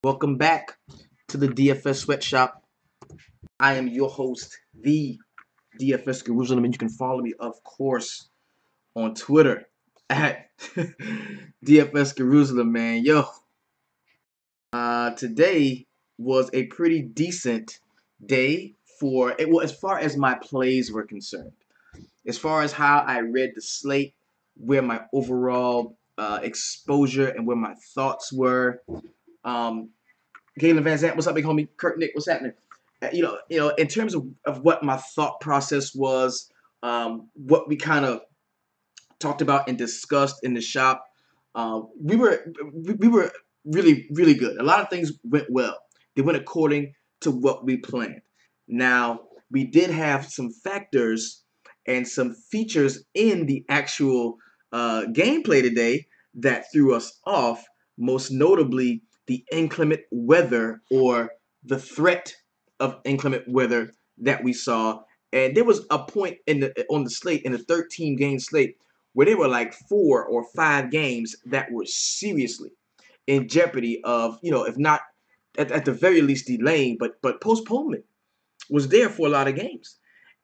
Welcome back to the DFS Sweatshop. I am your host, the DFS Jerusalem, and you can follow me, of course, on Twitter at DFS Jerusalem, man. Today was a pretty decent day for it. Well, as far as my plays were concerned, as far as how I read the slate, where my overall exposure and where my thoughts were. Um, Galen Van Zant, what's up, big homie? Kirk Nick, what's happening? In terms of what my thought process was, what we kind of talked about and discussed in the shop, we were really good. A lot of things went well. They went according to what we planned. Now, we did have some factors and some features in the actual gameplay today that threw us off, most notably the inclement weather or the threat of inclement weather that we saw. And there was a point on the slate, in the 13-game slate, where there were like 4 or 5 games that were seriously in jeopardy of, if not at the very least delaying, but postponement was there for a lot of games.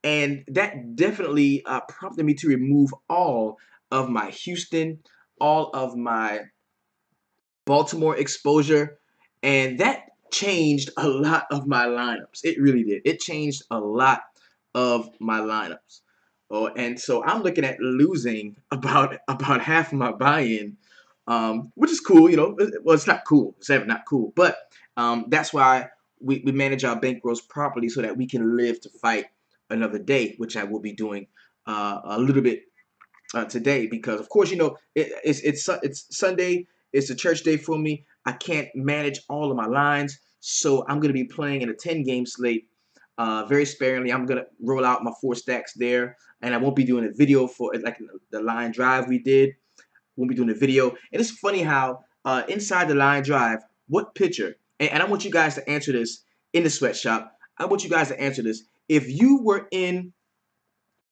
And that definitely prompted me to remove all of my Houston, all of my Baltimore exposure, and that changed a lot of my lineups. It really did. It changed a lot of my lineups. Oh, and so I'm looking at losing about half of my buy-in, which is cool. Well, it's not cool. It's not cool, but that's why we manage our bankrolls properly so that we can live to fight another day, which I will be doing a little bit today, because of course it's Sunday. It's a church day for me. I can't manage all of my lines, so I'm going to be playing in a 10-game slate very sparingly. I'm going to roll out my 4 stacks there, and I won't be doing a video for like the line drive we did. Won't be doing a video. And it's funny how inside the line drive, what pitcher, and I want you guys to answer this in the sweatshop. I want you guys to answer this. If you were in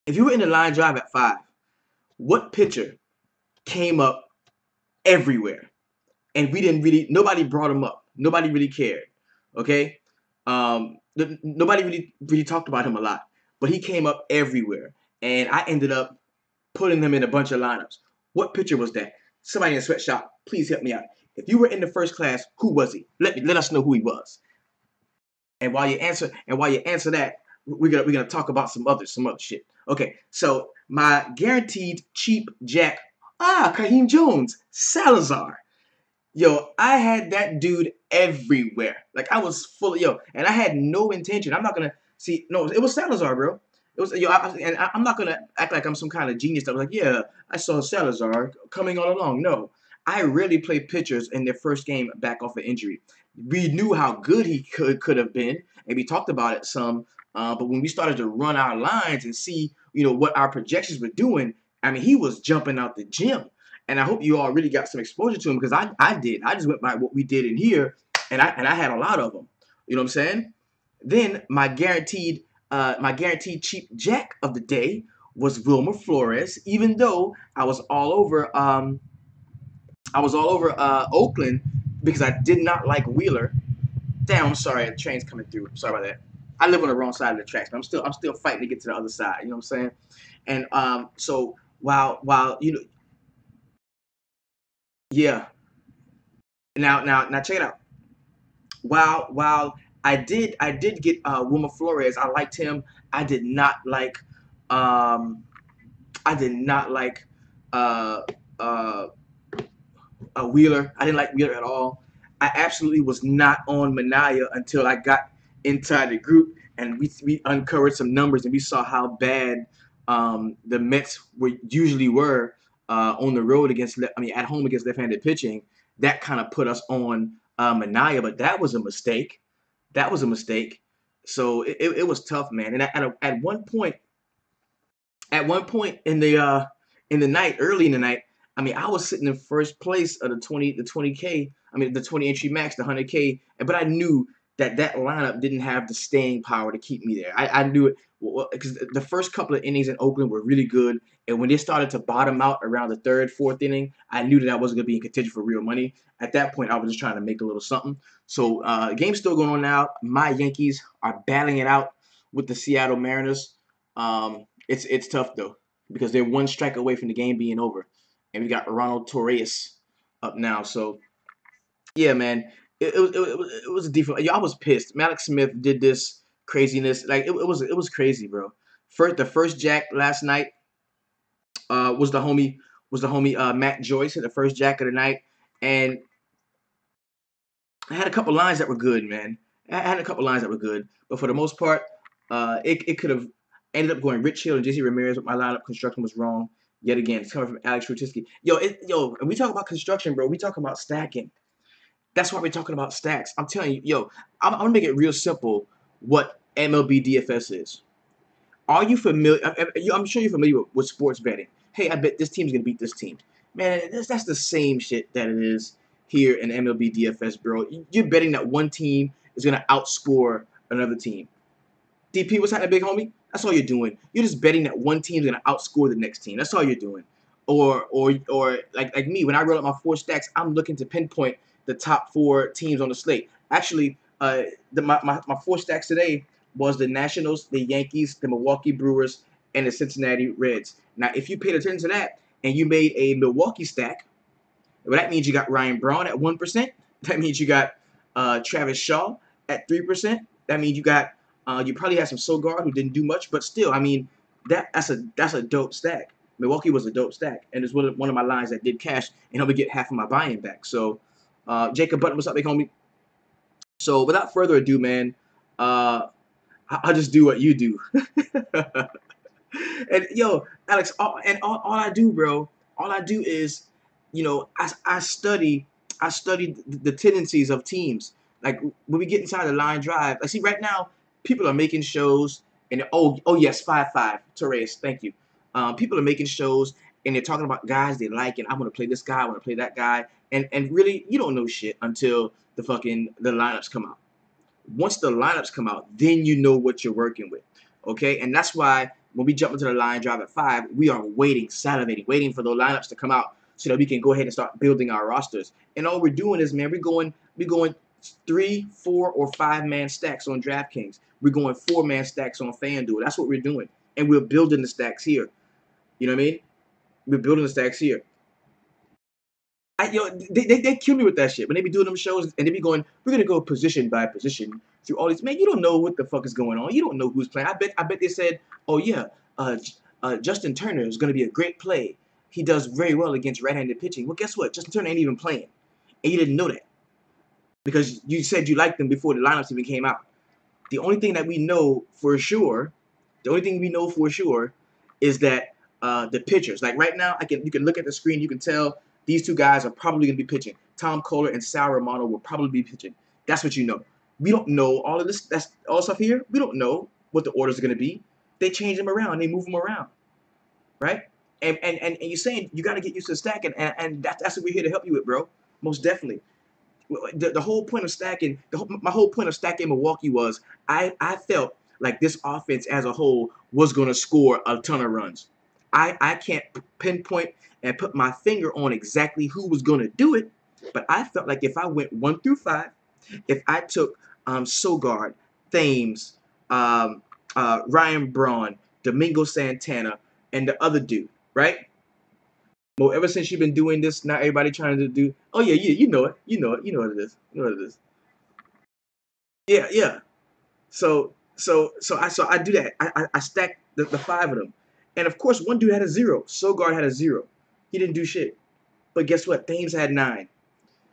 the line drive at 5, what pitcher came up everywhere? And nobody brought him up. Nobody really cared. Okay? Nobody really talked about him a lot. But he came up everywhere. And I ended up putting him in a bunch of lineups. What pitcher was that? Somebody in the sweatshop, please help me out. If you were in the first class, who was he? Let us know who he was. And while you answer that, we're gonna talk about some other shit. Okay, so my guaranteed cheap jack, Kaheem Jones, Salazar. Yo, I had that dude everywhere. Like, I was full of, and I had no intention. I'm not gonna see. No, it was Salazar, bro. It was I'm not gonna act like I'm some kind of genius that was like, yeah, I saw Salazar coming all along. No, I rarely play pitchers in their first game back off an injury. We knew how good he could have been, and we talked about it some. But when we started to run our lines and see, what our projections were doing, I mean, he was jumping out the gym. And I hope you all really got some exposure to him, because I did. I just went by what we did in here, and I had a lot of them. You know what I'm saying? Then my guaranteed cheap jack of the day was Wilmer Flores. Even though I was all over Oakland, because I did not like Wheeler. Damn, I'm sorry, the train's coming through. I'm sorry about that. I live on the wrong side of the tracks, but I'm still fighting to get to the other side. You know what I'm saying? And so while yeah. Now check it out. While I did get Wilmer Flores, I liked him. I did not like um I did not like uh uh Wheeler. I didn't like Wheeler at all. I absolutely was not on Mania until I got inside the group, and we uncovered some numbers, and we saw how bad the Mets usually were on the road at home against left-handed pitching. That kind of put us on Mania, but that was a mistake. That was a mistake. So it was tough, man. And at one point in the night, early in the night, I mean, I was sitting in first place of the 20K. I mean, the 20 entry max, the 100K. But I knew that lineup didn't have the staying power to keep me there. I knew it because the first couple of innings in Oakland were really good, and when they started to bottom out around the third, fourth inning, I knew that I wasn't going to be in contention for real money. At that point, I was just trying to make a little something. So the game's still going on now. My Yankees are battling it out with the Seattle Mariners. It's tough though because they're one strike away from the game being over, and we got Ronald Torres up now. So yeah, man, it was a defense. Yo, I was pissed. Malik Smith did this craziness. Like it was crazy, bro. The first jack last night was the homie Matt Joyce hit the first jack of the night, and I had a couple lines that were good, man. I had a couple lines that were good, but for the most part, it could have ended up going Rich Hill and JC Ramirez, but my lineup construction was wrong yet again. It's coming from Alex Rutisky. Yo, when we talk about construction, bro, we talk about stacking. That's why we're talking about stacks. I'm telling you, yo, I'm gonna make it real simple. What MLB DFS is? Are you familiar? I'm sure you're familiar with sports betting. Hey, I bet this team's gonna beat this team. Man, that's the same shit that it is here in MLB DFS, bro. You're betting that one team is gonna outscore another team. DP, what's happening, big homie? That's all you're doing. You're just betting that one team's gonna outscore the next team. That's all you're doing. Or like me, when I roll up my four stacks, I'm looking to pinpoint the top four teams on the slate. Actually, my four stacks today was the Nationals, the Yankees, the Milwaukee Brewers, and the Cincinnati Reds. Now, if you paid attention to that and you made a Milwaukee stack, well, that means you got Ryan Braun at 1%. That means you got Travis Shaw at 3%. That means you probably had some Sogard who didn't do much, but still, I mean, that's a dope stack. Milwaukee was a dope stack, and it's one of my lines that did cash and helped me get half of my buy-in back. So, Jacob Button, what's up, big homie? So, without further ado, man, uh, I'll just do what you do. And yo, Alex, all I do, bro, all I do is, I study the tendencies of teams. Like when we get inside the line drive, I see right now people are making shows, and oh yes, 5-5 Torres, thank you. People are making shows and they're talking about guys they like, and I want to play this guy, I want to play that guy, and really you don't know shit until the lineups come out. Once the lineups come out, then you know what you're working with. Okay, and that's why when we jump into the line drive at 5, we are waiting, salivating, waiting for those lineups to come out so that we can go ahead and start building our rosters. And all we're doing is, man, we're going 3, 4, or 5-man stacks on DraftKings. We're going 4-man stacks on FanDuel. That's what we're doing, and we're building the stacks here. You know what I mean? We're building the stacks here. They kill me with that shit when they be doing them shows and they be going, we're gonna go position by position through all these. Man, you don't know what the fuck is going on. You don't know who's playing. I bet they said, oh yeah, Justin Turner is gonna be a great play. He does very well against right-handed pitching. Well, guess what? Justin Turner ain't even playing, and you didn't know that because you said you liked them before the lineups even came out. The only thing that we know for sure, is that the pitchers. Like right now, you can look at the screen, you can tell these two guys are probably going to be pitching. Tom Kohler and Sal Romano will probably be pitching. That's what you know. We don't know all of this. That's all stuff here. We don't know what the orders are going to be. They change them around. They move them around, right? And you're saying you got to get used to stacking, and that's what we're here to help you with, bro. Most definitely. The whole point of stacking, my whole point of stacking Milwaukee was I felt like this offense as a whole was going to score a ton of runs. I can't pinpoint and put my finger on exactly who was going to do it, but I felt like if I went 1 through 5, if I took Sogard, Thames, Ryan Braun, Domingo Santana, and the other dude, right? Well, ever since you've been doing this, now everybody trying to do. Oh yeah, you know it. You know what it is. You know what it is. Yeah, yeah. So I do that. I stack the 5 of them, and of course one dude had a 0. Sogard had a 0. He didn't do shit. But guess what? Thames had 9.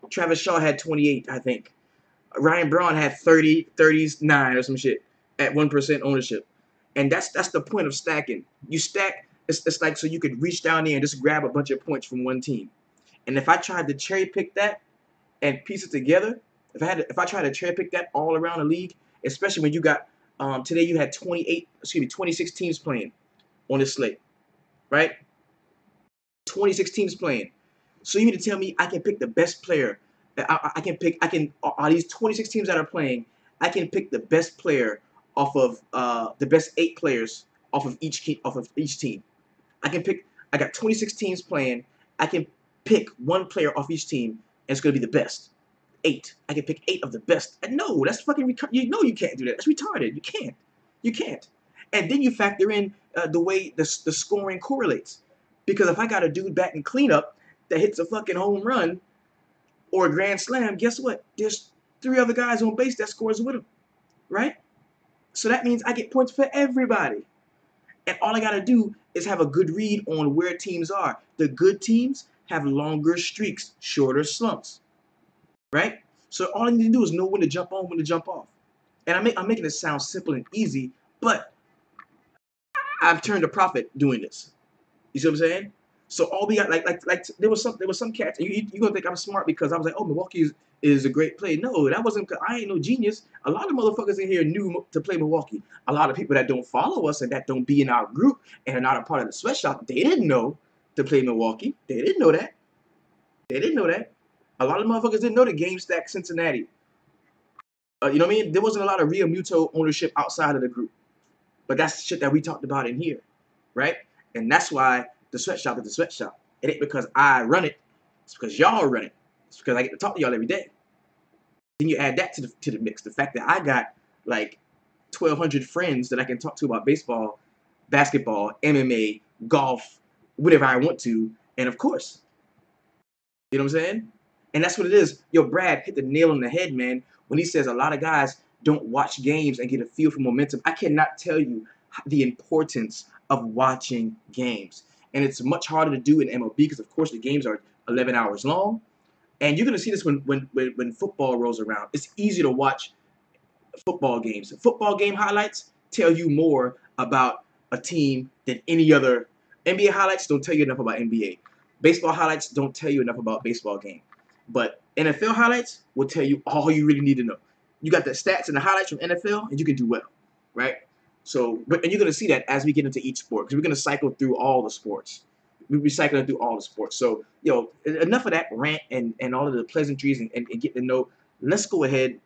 Travis Shaw had 28, I think. Ryan Braun had 30, 39 or some shit at 1% ownership, and that's the point of stacking. You stack. It's like so you could reach down there and just grab a bunch of points from one team. And if I tried to cherry pick that and piece it together, if I tried to cherry pick that all around the league, especially when you got today you had 26 teams playing on this slate, right? 26 teams playing. So you mean to tell me I can pick the best player? I can pick. Are these 26 teams that are playing? I can pick the best player off of the best 8 players off of each team. I can pick. I got 26 teams playing. I can pick one player off each team, and it's gonna be the best. 8. I can pick 8 of the best. And no, that's fucking. You know you can't do that. That's retarded. You can't. You can't. And then you factor in the way the scoring correlates. Because if I got a dude batting cleanup that hits a fucking home run or a grand slam, guess what? There's 3 other guys on base that scores with him, right? So that means I get points for everybody. And all I got to do is have a good read on where teams are. The good teams have longer streaks, shorter slumps, right? So all I need to do is know when to jump on, when to jump off. And I'm making it sound simple and easy, but I've turned a profit doing this. You see what I'm saying? So all we got, like there was some cats. You gonna think I'm smart because I was like, oh, Milwaukee is a great play. No, that wasn't. I ain't no genius. A lot of motherfuckers in here knew to play Milwaukee. A lot of people that don't follow us and that don't be in our group and are not a part of the sweatshop, they didn't know to play Milwaukee. They didn't know that. They didn't know that. A lot of motherfuckers didn't know the game stack Cincinnati. You know what I mean? There wasn't a lot of Real Muto ownership outside of the group. But that's shit that we talked about in here, right? And that's why the sweatshop is the sweatshop. It ain't because I run it. It's because y'all run it. It's because I get to talk to y'all every day. Then you add that to the mix. The fact that I got like 1,200 friends that I can talk to about baseball, basketball, MMA, golf, whatever I want to, and of course, you know what I'm saying? And that's what it is. Yo, Brad hit the nail on the head, man, when he says a lot of guys don't watch games and get a feel for momentum. I cannot tell you the importance of watching games. And it's much harder to do in MLB because, of course, the games are 11 hours long. And you're going to see this when football rolls around. It's easy to watch football games. Football game highlights tell you more about a team than any other. NBA highlights don't tell you enough about NBA. Baseball highlights don't tell you enough about baseball game. But NFL highlights will tell you all you really need to know. You got the stats and the highlights from NFL, and you can do well, right? So, and you're going to see that as we get into each sport, because we're going to cycle through all the sports. We'll be cycling through all the sports. So, enough of that rant and all of the pleasantries and getting to know. Let's go ahead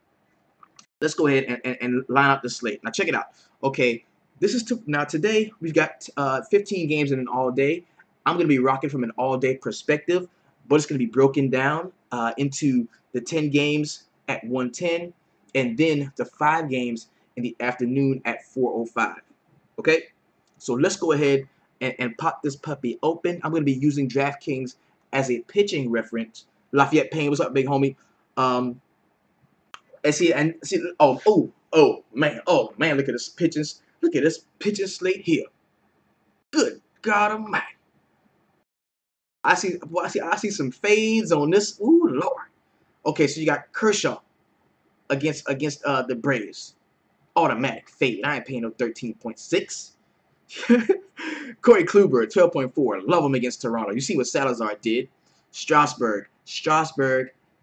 and line up the slate. Now, check it out. Okay, this is now today we've got 15 games in an all day. I'm going to be rocking from an all day perspective, but it's going to be broken down into the 10 games at 110 and then the 5 games in the afternoon at 4:05. Okay, so let's go ahead and pop this puppy open. I'm going to be using DraftKings as a pitching reference. Lafayette Payne, what's up, big homie? And see, oh man, look at this pitching slate here. Good God Almighty. I see some fades on this. Ooh, Lord. Okay, so you got Kershaw against the Braves. Automatic fade. I ain't paying no 13.6. Corey Kluber, 12.4. Love him against Toronto. You see what Salazar did. Strasburg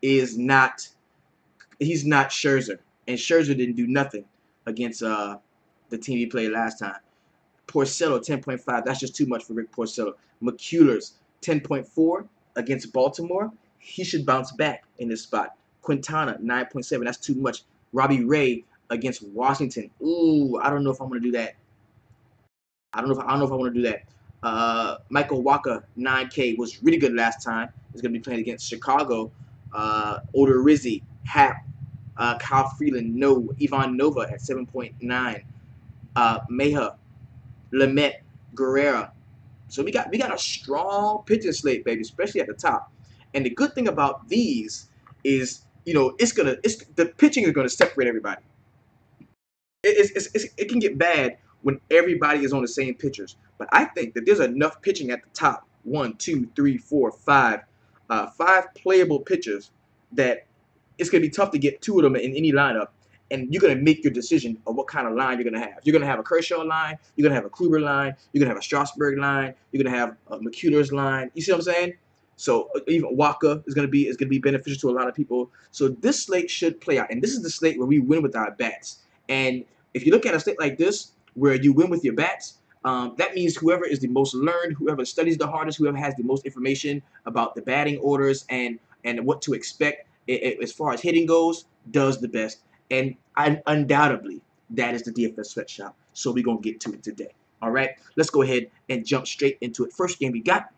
is not. He's not Scherzer, and Scherzer didn't do nothing against the team he played last time. Porcello, 10.5. That's just too much for Rick Porcello. McCullers, 10.4 against Baltimore. He should bounce back in this spot. Quintana, 9.7. That's too much. Robbie Ray against Washington. Ooh, I don't know if I'm gonna do that. I don't know if I want to do that. Michael Wacha, 9K, was really good last time. He's gonna be playing against Chicago. Odorizzi, Happ, Kyle Freeland, no. Ivan Nova at 7.9. Meja, Lamet, Guerrera. So we got a strong pitching slate, baby, especially at the top. And the good thing about these is, the pitching is gonna separate everybody. It can get bad when everybody is on the same pitchers. But I think that there's enough pitching at the top. 1, 2, 3, 4, 5. 5 playable pitchers that it's going to be tough to get 2 of them in any lineup. And you're going to make your decision of what kind of line you're going to have. You're going to have a Kershaw line. You're going to have a Kluber line. You're going to have a Strasburg line. You're going to have a McCullers line. You see what I'm saying? So even Wacha is going to be beneficial to a lot of people. So this slate should play out. And this is the slate where we win with our bats. And if you look at a slate like this, where you win with your bats, that means whoever is the most learned, whoever studies the hardest, whoever has the most information about the batting orders and what to expect as far as hitting goes, does the best. And undoubtedly, that is the DFS sweatshop. So we're going to get to it today. All right, let's go ahead and jump straight into it. First game we got,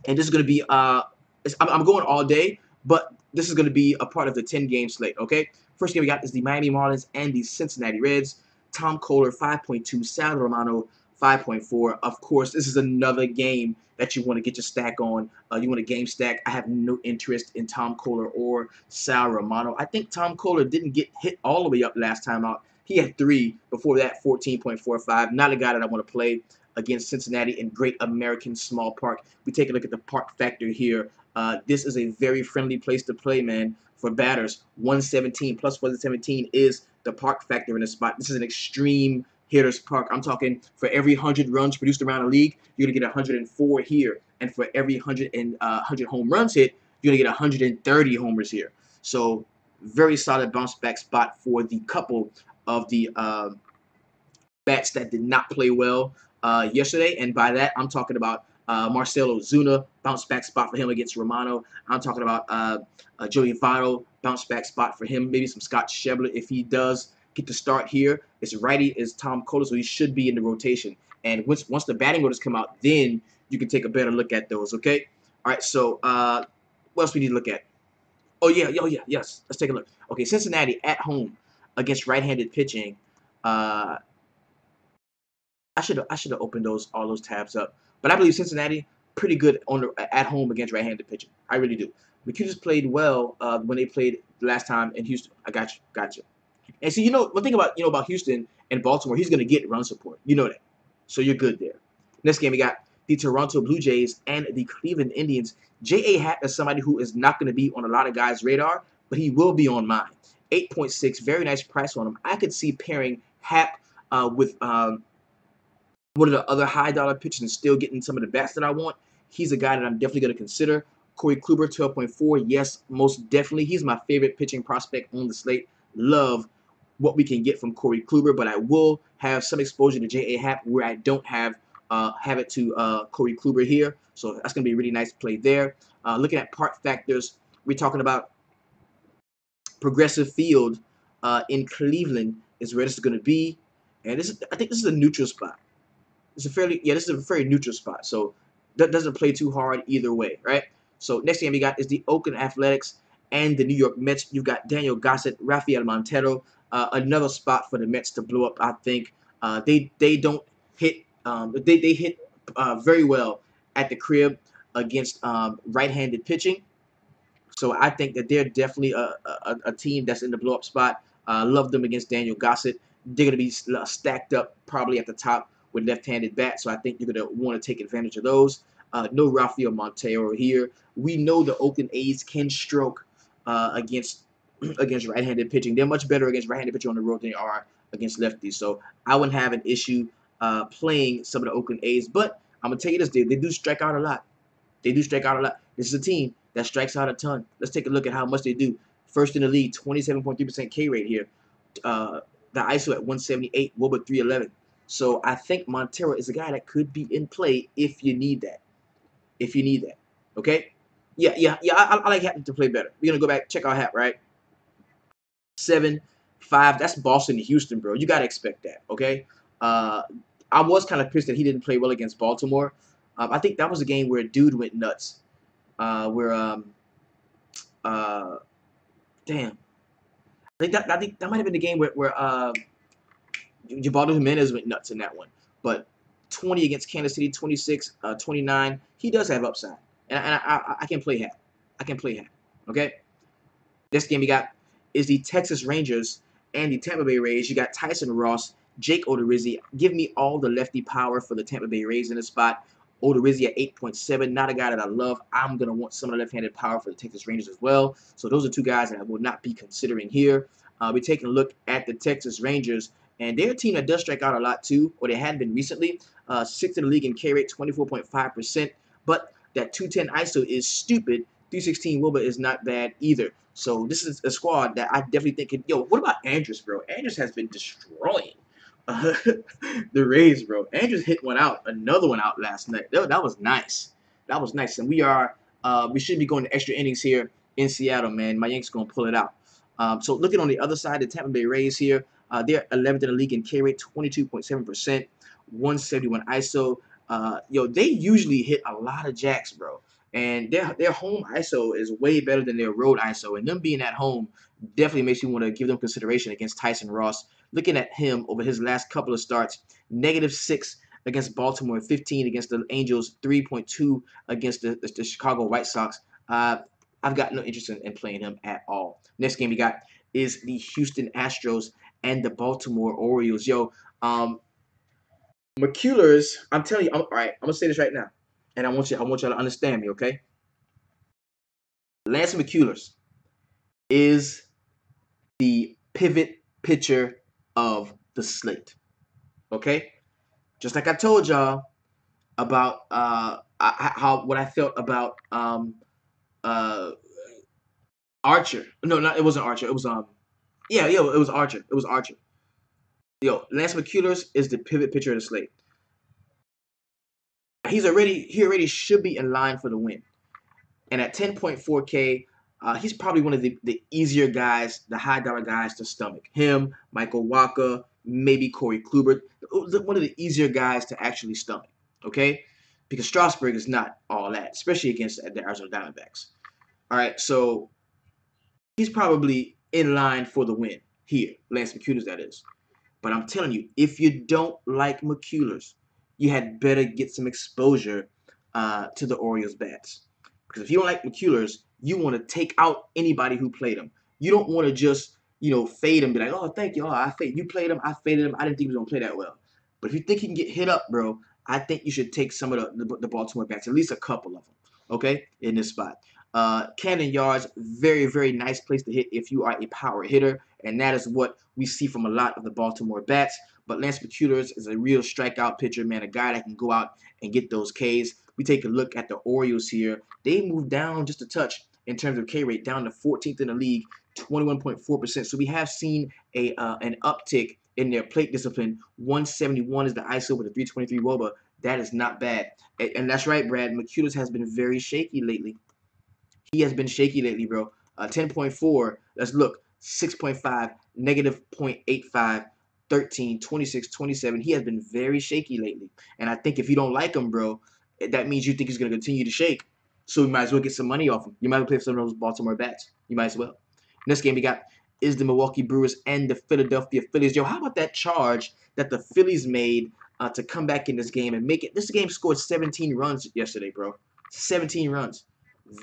and this is going to be, I'm going all day, but this is going to be a part of the 10-game slate, okay? First game we got is the Miami Marlins and the Cincinnati Reds. Tom Kohler, 5.2, Sal Romano, 5.4. Of course, this is another game that you want to get your stack on. You want a game stack. I have no interest in Tom Kohler or Sal Romano. I think Tom Kohler didn't get hit all the way up last time out. He had 3. Before that, 14.45. Not a guy that I want to play against Cincinnati in Great American Small Park. We take a look at the park factor here. This is a very friendly place to play, man, for batters. 117 plus 117 is the park factor in the spot. This is an extreme hitter's park. I'm talking for every 100 runs produced around the league, you're going to get 104 here. And for every 100 home runs hit, you're going to get 130 homers here. So very solid bounce back spot for the couple of the bats that did not play well yesterday. And by that, I'm talking about Marcell Ozuna, bounce back spot for him against Romano. I'm talking about Joey Votto, bounce back spot for him. Maybe some Scott Schebler if he does get to start here. His righty is Tom Kohler, so he should be in the rotation. And once the batting orders come out, then you can take a better look at those, okay? All right, so what else we need to look at? Oh, yeah, yes. Let's take a look. Okay, Cincinnati at home against right-handed pitching. I should have opened all those tabs up. But I believe Cincinnati pretty good at home against right-handed pitching. I really do. McHughes played well when they played last time in Houston. I got you. And see, one thing about Houston and Baltimore, he's gonna get run support. You know that. So you're good there. Next game we got the Toronto Blue Jays and the Cleveland Indians. J.A. Happ is somebody who is not going to be on a lot of guys' radar, but he will be on mine. 8.6, very nice price on him. I could see pairing Happ with one of the other high-dollar pitchers and still getting some of the bats that I want. He's a guy that I'm definitely going to consider. Corey Kluber, 12.4. Yes, most definitely. He's my favorite pitching prospect on the slate. Love what we can get from Corey Kluber, but I will have some exposure to J.A. Happ where I don't have it to Corey Kluber here. So that's going to be a really nice play there. Looking at park factors, we're talking about Progressive Field in Cleveland is where this is going to be. And I think this is a neutral spot. This is a very neutral spot. So that doesn't play too hard either way, right? So next game we got is the Oakland Athletics and the New York Mets. You've got Daniel Gossett, Rafael Montero, another spot for the Mets to blow up. I think they don't hit. They hit very well at the crib against right-handed pitching. So I think that they're definitely a team that's in the blow-up spot. Love them against Daniel Gossett. They're going to be stacked up probably at the top with left-handed bats, so I think you're going to want to take advantage of those. No Rafael Montero here. We know the Oakland A's can stroke against right-handed pitching. They're much better against right-handed pitching on the road than they are against lefties. So I wouldn't have an issue playing some of the Oakland A's. But I'm going to tell you this, they do strike out a lot. They do strike out a lot. This is a team that strikes out a ton. Let's take a look at how much they do. First in the league, 27.3% K rate here. The ISO at 178, WOBA 311. So I think Montero is a guy that could be in play if you need that. Okay? Yeah. I like Happ to play better. We're gonna go back, check out Happ, right? 7-5. That's Boston and Houston, bro. You gotta expect that. Okay. I was kind of pissed that he didn't play well against Baltimore. I think that was a game where a dude went nuts. Damn. I think that might have been the game where Givaldo Jimenez went nuts in that one. But 20 against Kansas City, 26, 29. He does have upside. And I can play Happ. Okay? Next game we got is the Texas Rangers and the Tampa Bay Rays. You got Tyson Ross, Jake Odorizzi. Give me all the lefty power for the Tampa Bay Rays in the spot. Odorizzi at 8.7. Not a guy that I love. I'm going to want some of the left-handed power for the Texas Rangers as well. So those are two guys that I will not be considering here. We're taking a look at the Texas Rangers. And they're a team that does strike out a lot too, or they had been recently. 6th in the league in K rate, 24.5%. But that 210 ISO is stupid. 316 WOBA is not bad either. So this is a squad that I definitely think could. Yo, what about Andrus, bro? Andrus has been destroying the Rays, bro. Andrus hit another one out last night. That was nice. That was nice. And we should be going to extra innings here in Seattle, man. My Yankees gonna pull it out. So looking on the other side, the Tampa Bay Rays here, they're 11th in the league in K rate, 22.7%, 171 ISO. They usually hit a lot of jacks, bro. And their home ISO is way better than their road ISO. And them being at home definitely makes you want to give them consideration against Tyson Ross. Looking at him over his last couple of starts, -6 against Baltimore, 15 against the Angels, 3.2 against the Chicago White Sox. I've got no interest in playing him at all. Next game we got is the Houston Astros and the Baltimore Orioles. McCullers, I'm telling you, all right, I'm gonna say this right now, and I want y'all to understand me, okay? Lance McCullers is the pivot pitcher of the slate, okay? Just like I told y'all about what I felt about uh, Archer. No, not it wasn't Archer. It was it was Archer. It was Archer. Lance McCullers is the pivot pitcher of the slate. He already should be in line for the win. And at 10.4K, he's probably one of the easier guys, the high dollar guys to stomach. Him, Michael Wacha, maybe Corey Kluber, one of the easier guys to actually stomach. Okay, because Strasburg is not all that, especially against the Arizona Diamondbacks. All right, so he's probably in line for the win here, Lance McCullers, that is. But I'm telling you, if you don't like McCullers, you had better get some exposure to the Orioles bats. Because if you don't like McCullers, you want to take out anybody who played him. You don't want to just, fade him, be like, oh, thank you. Oh, you played him. I faded him. I didn't think he was going to play that well. But if you think he can get hit up, bro, I think you should take some of the Baltimore bats, at least a couple of them, okay, in this spot. Camden Yards, very, very nice place to hit if you are a power hitter, and that is what we see from a lot of the Baltimore bats. But Lance McCullers is a real strikeout pitcher, man, a guy that can go out and get those Ks. We take a look at the Orioles here. They moved down just a touch in terms of K rate, down to 14th in the league, 21.4%. So we have seen an uptick in their plate discipline. 171 is the ISO with a 323 WOBA. That is not bad. And that's right, Brad. McCullers has been very shaky lately. He has been shaky lately, bro. 10.4, let's look. 6.5, -0.85, 13, 26, 27. He has been very shaky lately. And I think if you don't like him, bro, that means you think he's going to continue to shake. So you might as well get some money off him. You might as well play some of those Baltimore bats. You might as well. Next game we got is the Milwaukee Brewers and the Philadelphia Phillies. How about that charge that the Phillies made to come back in this game and make it? This game scored 17 runs yesterday, bro. 17 runs.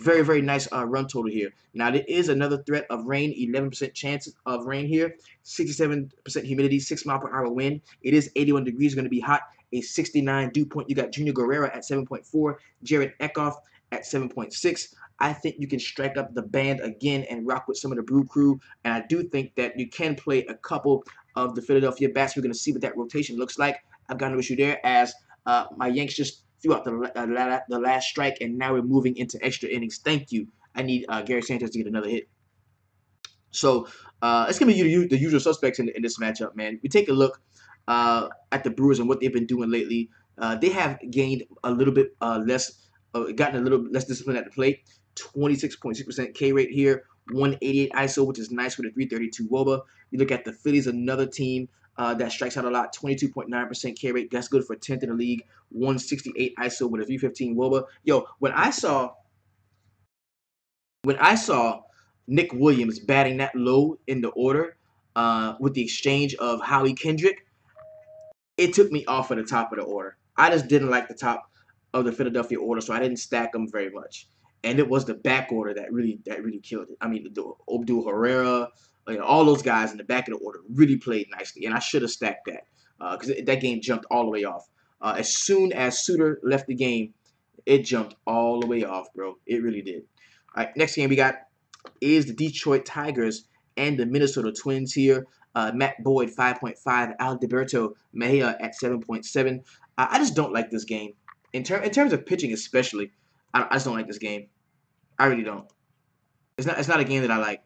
Very, very nice run total here. Now, there is another threat of rain, 11% chance of rain here, 67% humidity, 6-mile-per-hour wind. It is 81 degrees, going to be hot, a 69 dew point. You got Junior Guerrera at 7.4, Jared Eckhoff at 7.6. I think you can strike up the band again and rock with some of the Brew Crew, and I do think that you can play a couple of the Philadelphia bats. We're going to see what that rotation looks like. I've got no issue there as my Yanks just throughout the last strike, and now we're moving into extra innings. Thank you. I need Gary Sanchez to get another hit. So it's going to be the usual suspects in this matchup, man. We take a look at the Brewers and what they've been doing lately. They have gained a little bit gotten a little less discipline at the plate. 26.6% K rate here, 188 ISO, which is nice with a 332 WOBA. You look at the Phillies, another team that strikes out a lot, 22.9% K rate. That's good for 10th in the league, 168 ISO with a 315 WOBA. When I saw Nick Williams batting that low in the order with the exchange of Howie Kendrick, it took me off of the top of the order. I just didn't like the top of the Philadelphia order, so I didn't stack them very much. And it was the back order that really killed it. I mean, Obdul Herrera, all those guys in the back of the order really played nicely, and I should have stacked that because that game jumped all the way off. As soon as Suter left the game, it jumped all the way off, bro. It really did. All right, next game we got is the Detroit Tigers and the Minnesota Twins here. Matt Boyd, 5.5. Alberto Mejia at 7.7. I just don't like this game. In terms of pitching especially, I just don't like this game. I really don't. It's not a game that I like.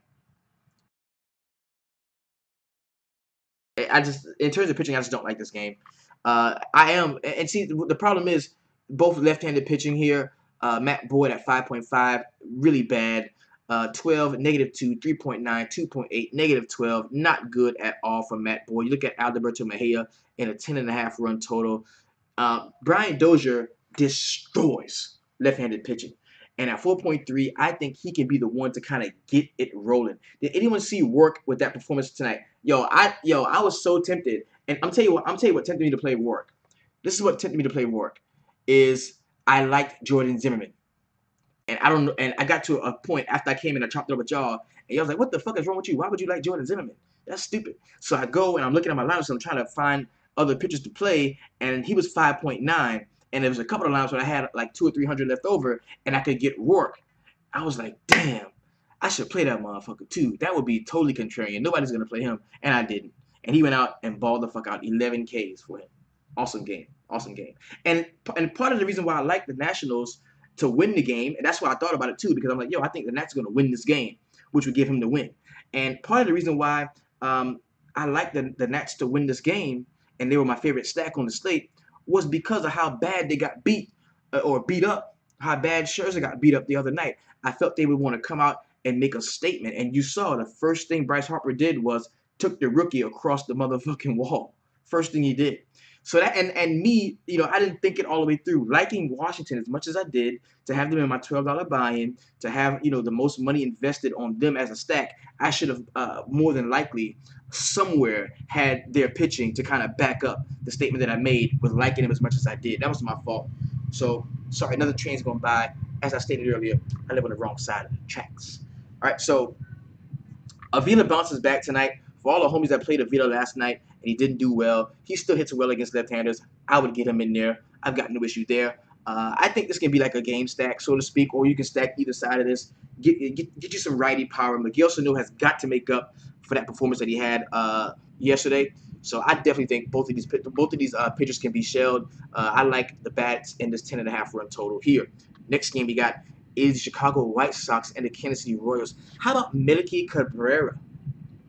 In terms of pitching, I just don't like this game. And see, the problem is both left-handed pitching here. Matt Boyd at 5.5, really bad. 12, -2, 3.9, 2.8, -12. Not good at all for Matt Boyd. You look at Alberto Mejia in a 10.5 run total. Brian Dozier destroys left-handed pitching. And at 4.3, I think he can be the one to kind of get it rolling. Did anyone see work with that performance tonight? I was so tempted. And I'm telling you what tempted me to play work. This is what tempted me to play work. Is I liked Jordan Zimmerman. And I don't know, and I got to a point after I came in, I chopped it up with y'all, and y'all was like, "What the fuck is wrong with you? Why would you like Jordan Zimmerman? That's stupid." So I go and I'm looking at my lineups, and I'm trying to find other pitchers to play, and he was 5.9, and there was a couple of lineups where I had like 200 or 300 left over, and I could get Rourke. I was like, "Damn, I should play that motherfucker too. That would be totally contrarian. Nobody's gonna play him," and I didn't. And he went out and balled the fuck out, 11 Ks for him. Awesome game, awesome game. And part of the reason why I like the Nationals to win the game, and that's why I thought about it too, because I'm like, I think the Nats are going to win this game, which would give him the win. And part of the reason why I like the Nats to win this game, and they were my favorite stack on the slate, was because of how bad they got beat up, how bad Scherzer got beat up the other night. I felt they would want to come out and make a statement, and you saw the first thing Bryce Harper did was took the rookie across the motherfucking wall. First thing he did. So that and me, I didn't think it all the way through. Liking Washington as much as I did, to have them in my $12 buy-in, to have the most money invested on them as a stack, I should have more than likely somewhere had their pitching to kind of back up the statement that I made with liking them as much as I did. That was my fault. So sorry, another train's going by. As I stated earlier, I live on the wrong side of the tracks. All right, so Avila bounces back tonight. For all the homies that played Avila last night and he didn't do well, he still hits well against left-handers. I would get him in there. I've got no issue there. I think this can be like a game stack, so to speak, or you can stack either side of this. Get you some righty power. Miguel Sano has got to make up for that performance that he had yesterday. So I definitely think both of these pitchers can be shelled. I like the bats in this 10.5 run total here. Next game we got is the Chicago White Sox and the Kansas City Royals. How about Melky Cabrera?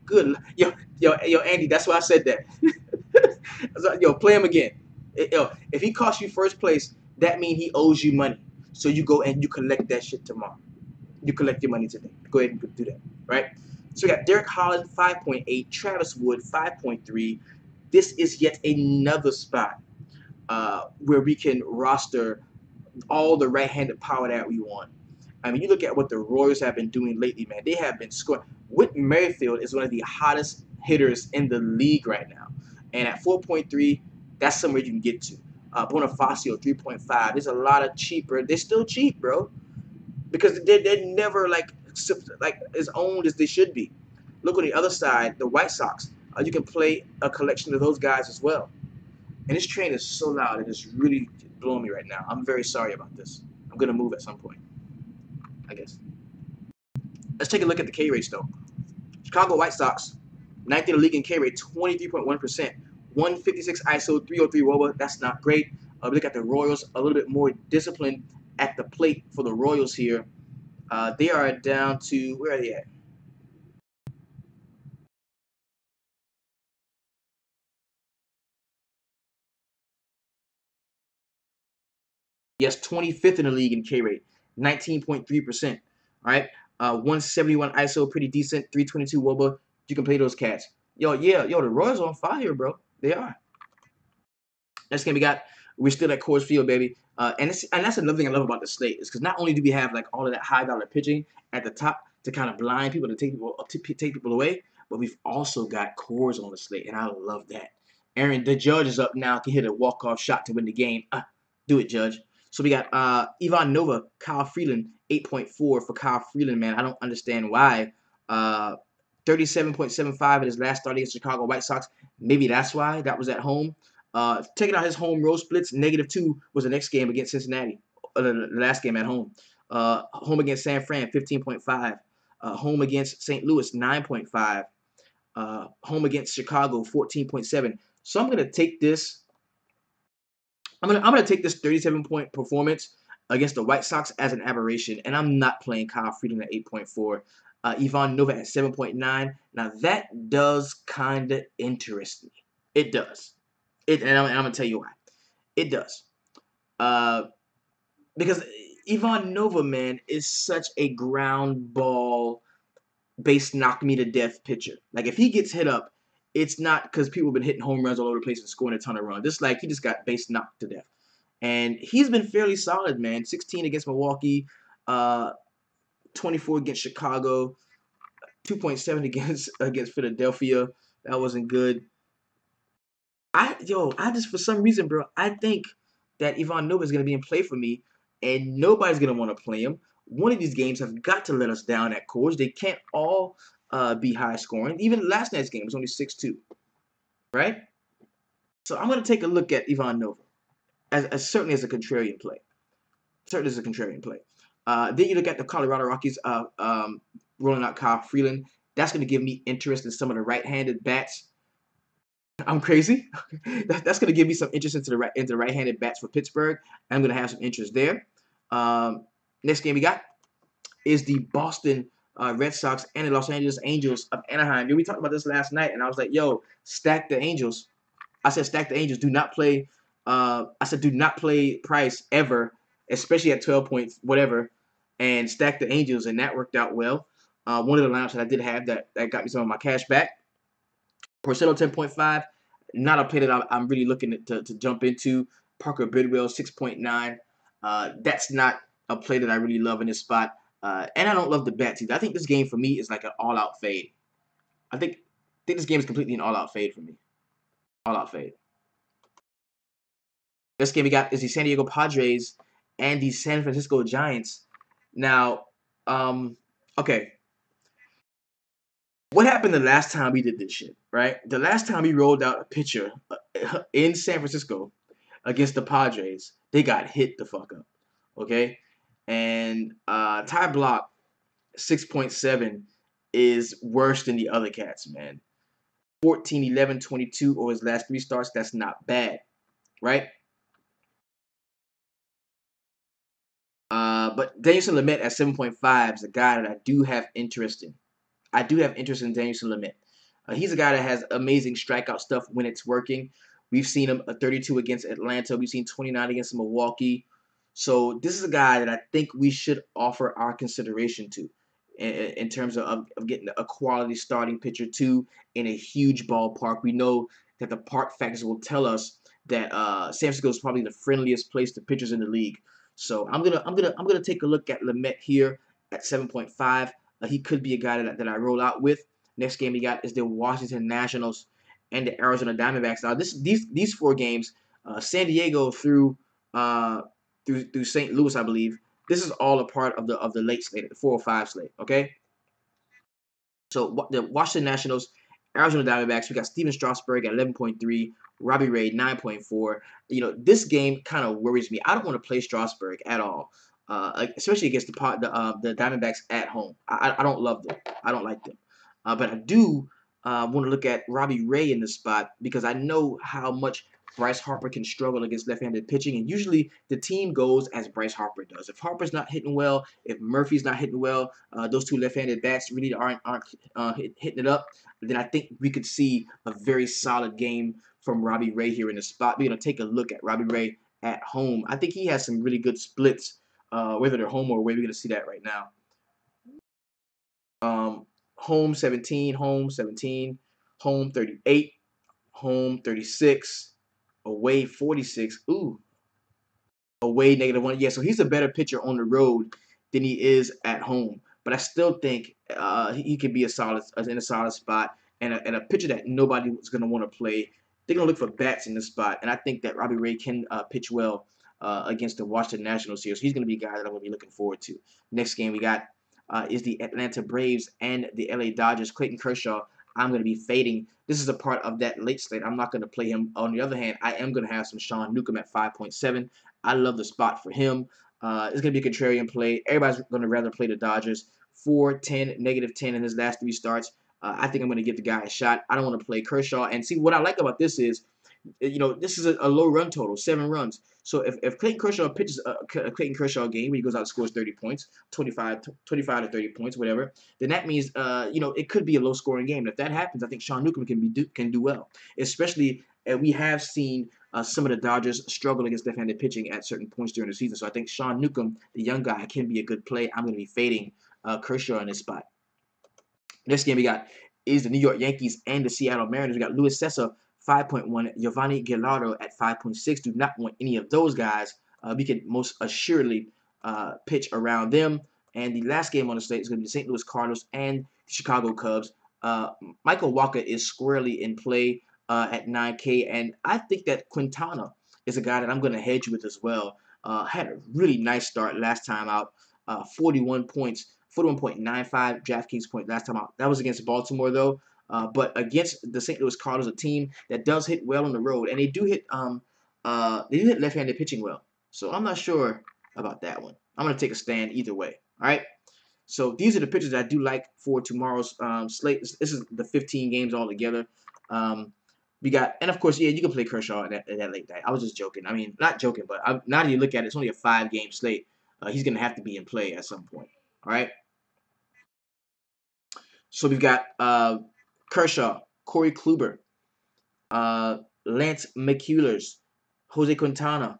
Good. Yo, Andy, that's why I said that. Play him again. If he costs you first place, that means he owes you money. So you go and you collect that shit tomorrow. You collect your money today. Go ahead and do that, right? So we got Derek Holland, 5.8, Travis Wood, 5.3. This is yet another spot where we can roster all the right-handed power that we want. I mean, you look at what the Royals have been doing lately, man. They have been scoring. Whit Merrifield is one of the hottest hitters in the league right now. And at 4.3, that's somewhere you can get to. Bonifacio, 3.5. There's a lot of cheaper. They're still cheap, bro. Because they're never like as owned as they should be. Look on the other side, the White Sox. You can play a collection of those guys as well. And this train is so loud, it is really blowing me right now. I'm very sorry about this. I'm going to move at some point, I guess. Let's take a look at the K rates, though. Chicago White Sox, 9th in the league in K rate, 23.1%. 156 ISO, 303 WOBA. That's not great. We look at the Royals, a little bit more disciplined at the plate for the Royals here. They are down to, where are they at? Yes, 25th in the league in K rate, 19.3%. All right, 171 ISO, pretty decent. 322 WOBA. You can play those cats. The Royals are on fire, bro. They are. Next game we're still at Coarse Field, baby. And that's another thing I love about the slate is because not only do we have like all of that high dollar pitching at the top to kind of blind people to take people away, but we've also got Coarse on the slate, and I love that. Aaron, the Judge is up now, can hit a walk-off shot to win the game. Do it, Judge. So we got Ivan Nova, Kyle Freeland, 8.4 for Kyle Freeland, man. I don't understand why. 37.75 in his last start against Chicago White Sox. Maybe that's why. That was at home. Taking out his home road splits, -2 was the next game against Cincinnati. The last game at home. Home against San Fran, 15.5. Home against St. Louis, 9.5. Home against Chicago, 14.7. So I'm gonna take this. I'm gonna take this 37-point performance against the White Sox as an aberration, and I'm not playing Kyle Freeland at 8.4. Ivan Nova at 7.9. Now that does kind of interest me. It does. And I'm gonna tell you why. It does. Because Ivan Nova, man, is such a ground ball base knock me to death pitcher. Like if he gets hit up, it's not because people have been hitting home runs all over the place and scoring a ton of runs. This like he just got base knocked to death. And he's been fairly solid, man. 16 against Milwaukee, 24 against Chicago, 2.7 against Philadelphia. That wasn't good. I just for some reason, bro, I think that Ivan Nova is gonna be in play for me, and nobody's gonna want to play him. One of these games have got to let us down at Coarse. They can't all be high scoring. Even last night's game was only 6-2, right? So I'm gonna take a look at Ivan Nova as certainly as a contrarian play. Certainly as a contrarian play. Then you look at the Colorado Rockies rolling out Kyle Freeland. That's gonna give me interest in some of the right-handed bats. I'm crazy. That's going to give me some interest into the right-handed bats for Pittsburgh. I'm going to have some interest there. Next game we got is the Boston Red Sox and the Los Angeles Angels of Anaheim. We talked about this last night, and I was like, "Yo, stack the Angels." I said, "Stack the Angels. Do not play." I said, "Do not play Price ever, especially at 12 points, whatever." And stack the Angels, and that worked out well. One of the lineups that I did have that got me some of my cash back. Porcello 10.5, not a play that I'm really looking to jump into. Parker Bidwell 6.9. That's not a play that I really love in this spot. And I don't love the bats either. I think this game for me is like an all-out fade. I think this game is completely an all-out fade for me. All-out fade. This game we got is the San Diego Padres and the San Francisco Giants. Now, okay. What happened the last time we did this shit, right? The last time we rolled out a pitcher in San Francisco against the Padres, they got hit the fuck up, okay? And Ty Block 6.7 is worse than the other cats, man. 14, 11, 22 over his last 3 starts. That's not bad, right? But Danielson Lamet at 7.5 is a guy that I do have interest in. I do have interest in Danielson Lamet. He's a guy that has amazing strikeout stuff when it's working. We've seen him a 32 against Atlanta. We've seen 29 against Milwaukee. So this is a guy that I think we should offer our consideration to in terms of getting a quality starting pitcher too in a huge ballpark. We know that the park factors will tell us that San Francisco is probably the friendliest place to pitchers in the league. So I'm gonna take a look at Lamet here at 7.5. He could be a guy that I roll out with. Next game we got is the Washington Nationals and the Arizona Diamondbacks. Now these 4 games, San Diego through St. Louis, I believe. This is all a part of the late slate, the 405 slate. Okay. So the Washington Nationals, Arizona Diamondbacks. We got Steven Strasburg at 11.3, Robbie Ray 9.4. You know, this game kind of worries me. I don't want to play Strasburg at all, especially against the Diamondbacks at home. I don't love them. I don't like them. But I do want to look at Robbie Ray in this spot because I know how much Bryce Harper can struggle against left-handed pitching, and usually the team goes as Bryce Harper does. If Harper's not hitting well, if Murphy's not hitting well, those 2 left-handed bats really aren't hitting it up, then I think we could see a very solid game from Robbie Ray here in the spot. We're going to take a look at Robbie Ray at home. I think he has some really good splits, whether they're home or away. We're going to see that right now. Home 17, home 17, home 38, home 36, away 46. Ooh, away -1. Yeah, so he's a better pitcher on the road than he is at home. But I still think he could be in a solid spot and a pitcher that nobody was going to want to play. They're going to look for bats in this spot, and I think that Robbie Ray can pitch well against the Washington Nationals here. So he's going to be a guy that I'm going to be looking forward to. Next game we got is the Atlanta Braves and the LA Dodgers. Clayton Kershaw, I'm going to be fading. This is a part of that late slate. I'm not going to play him. On the other hand, I am going to have some Sean Newcomb at 5.7. I love the spot for him. It's going to be a contrarian play. Everybody's going to rather play the Dodgers. 4, 10, -10 in his last 3 starts. I think I'm going to give the guy a shot. I don't want to play Kershaw. And see, what I like about this is, you know, this is a low run total, 7 runs. So if Clayton Kershaw pitches a Clayton Kershaw game where he goes out and scores 30 points, 25 to 30 points, whatever, then that means, you know, it could be a low-scoring game. If that happens, I think Sean Newcomb can do well, especially we have seen some of the Dodgers struggle against left-handed pitching at certain points during the season. So I think Sean Newcomb, the young guy, can be a good play. I'm going to be fading Kershaw in this spot. Next game we got is the New York Yankees and the Seattle Mariners. We got Luis Cessa, 5.1, Giovanni Gallardo at 5.6. Do not want any of those guys. We can most assuredly pitch around them. And the last game on the slate is going to be the St. Louis Cardinals and the Chicago Cubs. Michael Walker is squarely in play at 9K, and I think that Quintana is a guy that I'm going to hedge with as well. Had a really nice start last time out, 41 points. 41.95 DraftKings point last time out. That was against Baltimore though, but against the St. Louis Cardinals, a team that does hit well on the road, and they do hit left-handed pitching well. So I'm not sure about that one. I'm gonna take a stand either way. All right. So these are the pitchers that I do like for tomorrow's slate. This is the 15 games all together. We got, and of course, yeah, you can play Kershaw at that late night. I was just joking. I mean, not joking, but now that you look at it, it's only a 5-game slate. He's gonna have to be in play at some point. All right. So we've got Kershaw, Corey Kluber, Lance McCullers, Jose Quintana,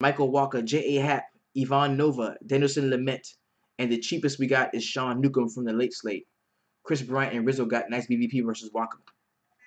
Michael Walker, J.A. Happ, Ivan Nova, Danielson Lamet, and the cheapest we got is Sean Newcomb from the late slate. Chris Bryant and Rizzo got nice BVP versus Walker.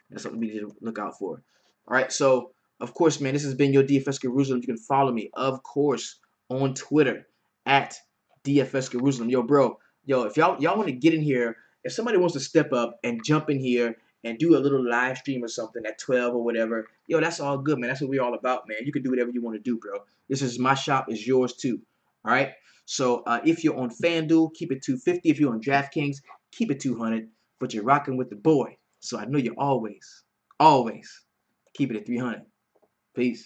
That's something we need to look out for. All right, so of course, man, this has been your DFS Jerusalem. You can follow me, of course, on Twitter at DFS Jerusalem. Yo, bro, if y'all want to get in here, if somebody wants to step up and jump in here and do a little live stream or something at 12 or whatever, yo, that's all good, man. That's what we're all about, man. You can do whatever you want to do, bro. This is my shop, is yours too. All right. So if you're on FanDuel, keep it 250. If you're on DraftKings, keep it 200. But you're rocking with the boy, so I know you always keep it at 300. Peace.